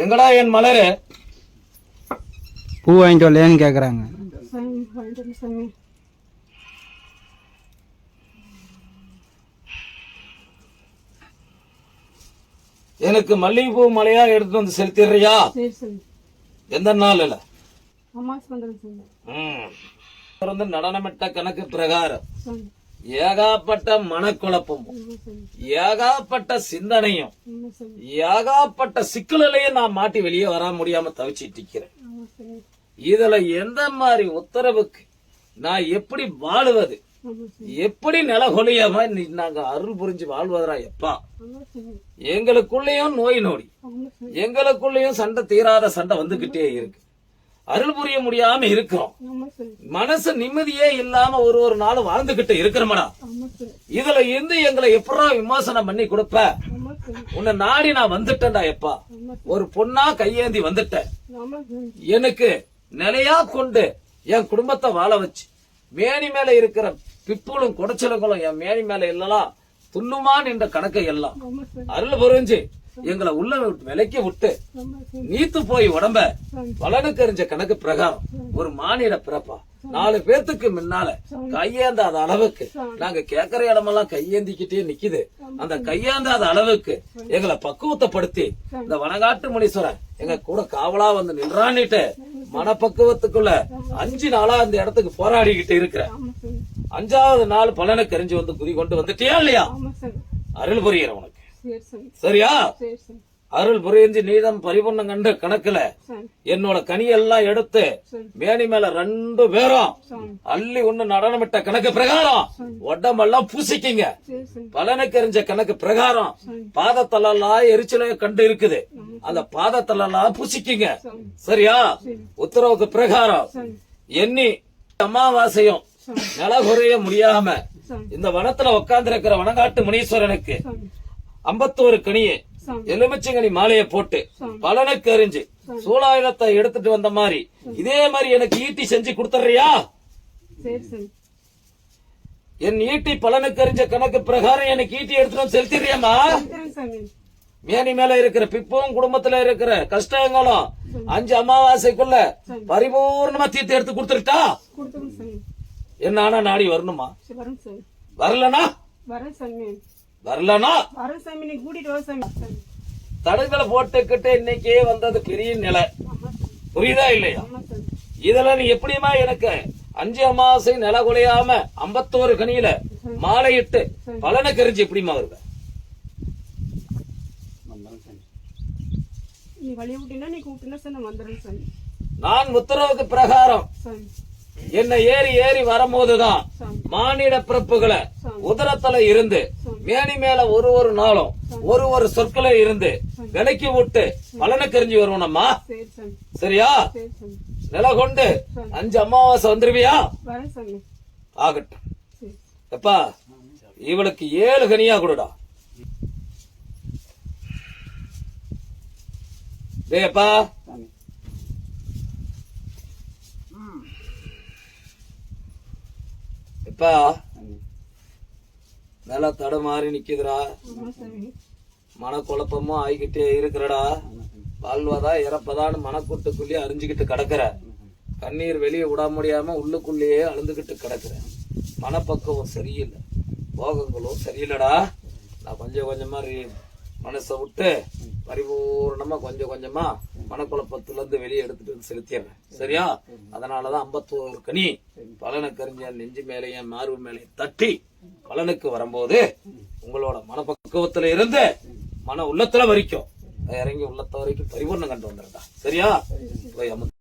எங்கடா என் மலரு? பூ வாங்கிட்டு வரலையான்னு கேக்குறாங்க. எனக்கு மல்லிகைப்பூ மலையா எடுத்து வந்து செலுத்திடுறியா? எந்த நாள் இல்ல நடனமிட்ட கணக்கு பிரகாரம் ஏகாப்பட்ட மனக்குழப்பமும் ஏகாப்பட்ட சிந்தனையும் ஏகாப்பட்ட சிக்கலையும் நான் மாட்டி வெளியே வர முடியாம தவிச்சிட்டு இருக்கிறேன். இதுல எந்த மாதிரி உத்தரவுக்கு நான் எப்படி வாழுவது, எப்படி நிலகொலியாம நாங்க அருள் புரிஞ்சு வாழ்வதா எப்பா? எங்களுக்குள்ளேயும் நோய் நொடி, எங்களுக்குள்ளேயும் சண்டை தீராத சண்டை வந்துகிட்டே இருக்கு. அருள் புரிய முடியாம இருக்கிறோம். மனசு நிம்மதியே இல்லாம ஒரு நாளும் வாழ்ந்துகிட்டு இருக்கிறோம்டா. இதுல இருந்து எங்களை எப்படா விமர்சனம் பண்ணி கொடுப்ப? உன்னை நாடி நான் வந்துட்டேன்டா எப்பா. ஒரு பொண்ணா கையேந்தி வந்துட்டேன். எனக்கு நிலையா கொண்டு என் குடும்பத்தை வாழ வச்சு மேனி மேல இருக்கிற பிப்புகளும் குடைச்சலுங்களும் என் மேனி மேல இல்லலாம் துள்ளுமான் என்ற கணக்கை எல்லாம் அருள் புரிஞ்சு எங்களை உள்ள விலைக்கு விட்டு நீத்து போய் உடம்ப பலனுக்கு அறிஞ்ச கணக்கு பிரகாரம் ஒரு மானிட பிறப்பா 4 பேத்துக்கு முன்னால கையேந்தாத அளவுக்கு நாங்க கேட்கிற இடமெல்லாம் கையேந்திக்கிட்டே நிக்குது. அந்த கையேந்தாத அளவுக்கு எங்களை பக்குவத்தைப்படுத்தி இந்த வனகாட்டு முனீஸ்வரன் எங்க கூட காவலா வந்து நின்றான்னுட்டு மனப்பக்குவத்துக்குள்ள 5 நாளா அந்த இடத்துக்கு போராடிக்கிட்டு இருக்கிற 5வது நாள் பலனுக்கு அறிஞ்சு வந்து குதி கொண்டு வந்துட்டியா இல்லையா? அருள் புரிகிற உனக்கு சரியா? அருள் புரிஞ்சு நீதம் பரிபூர்ணம் கண்ட கணக்குல என்னோட கனியெல்லாம் எடுத்து மேனி மேல 2 பேரும் அள்ளி ஒண்ணு நடனமிட்ட கணக்கு பிரகாரம் உடம்பெல்லாம் பூசிக்கிங்க. பலனுக்கு எறிஞ்ச கணக்கு பிரகாரம் பாதத்தலாம் எரிச்சல கண்டு இருக்குது. அந்த பாதத்தலாம் பூசிக்கிங்க சரியா? உத்தரவுக்கு பிரகாரம் எண்ணி அமாவாசையும் நிலகுறைய முடியாம இந்த வனத்துல உட்கார்ந்து இருக்கிற வனகாட்டு முனீஸ்வரனுக்கு 51 கனியை எலுமிச்சங்கனி மாலையை போட்டு பலனுக்கு அறிஞ்சு சூலாயுதத்தை எடுத்துட்டு வந்த மாதிரி இதே மாதிரி எனக்கு ஈட்டி செஞ்சு கொடுத்துறியா? என் ஈட்டி பலனுக்கு அறிஞ்ச கணக்கு பிரகாரம் எனக்கு ஈட்டி எடுத்துட்டு செலுத்திடுறியம்மா? மேனி மேல இருக்கிற பிப்பும் குடும்பத்துல இருக்கிற கஷ்டங்களும் 5 அமாவாசைக்குள்ள பரிபூர்ணமா தீர்த்து எடுத்து கொடுத்துருட்டா? என்ன ஆனா நாடி வரணுமா? வரலனா தடுகளை போட்டுக்கிட்டு இன்னைக்கே வந்தது பெரிய நிலை. புரியுதா இல்லையா? இதுல நீ எப்படியுமா எனக்கு 5 அமாவாசை நில குலையாம 51 கனியில மாலையிட்டு பலனை கரிஞ்சு எப்படிமா வருவ? நான் உத்தரவுக்கு பிரகாரம் என்ன ஏறி வரும்போதுதான் மானிட பிறப்புகளை உதரத்துல இருந்து மேனி மேல ஒரு நாளும் ஒரு சொற்களை இருந்து விலைக்கு விட்டு பலனை கரிஞ்சு வருவோம்மா சரியா? நில கொண்டு 5 அமாவாசை வந்துருவியா? ஆகட்டும் எப்பா. இவளுக்கு 7 கனியா கொடுடா. டேப்பா இப்ப நில தடுமாறி நிக்குதுடா. மனக்குழப்பமும் ஆகிக்கிட்டே இருக்கிறடா. வாழ்வதா இறப்பதான்னு மனக்கூட்டுக்குள்ளேயே அறிஞ்சுக்கிட்டு கிடக்குற. கண்ணீர் வெளியே விட முடியாம உள்ளுக்குள்ளேயே அழுந்துகிட்டு கிடக்குற. மனப்பக்குவம் சரியில்லை, போகங்களும் சரியில்லடா. நான் கொஞ்சம் கொஞ்சமா மனசை விட்டு பரிபூர்ணமா கொஞ்சமா மனக்குழப்பத்துல இருந்து வெளியே எடுத்துட்டு வந்து செலுத்திடுறேன் சரியா? அதனாலதான் 51 கனி பலனுக்கு அறிஞ்ச நெஞ்சு மேலேயும் மார்பு மேலேயும் தட்டி பலனுக்கு வரும்போது உங்களோட மனப்பக்குவத்துல இருந்து மன உள்ளத்துல வரைக்கும் இறங்கி உள்ளத்த வரைக்கும் பரிபூர்ணம் கண்டு வந்துருந்தா சரியா?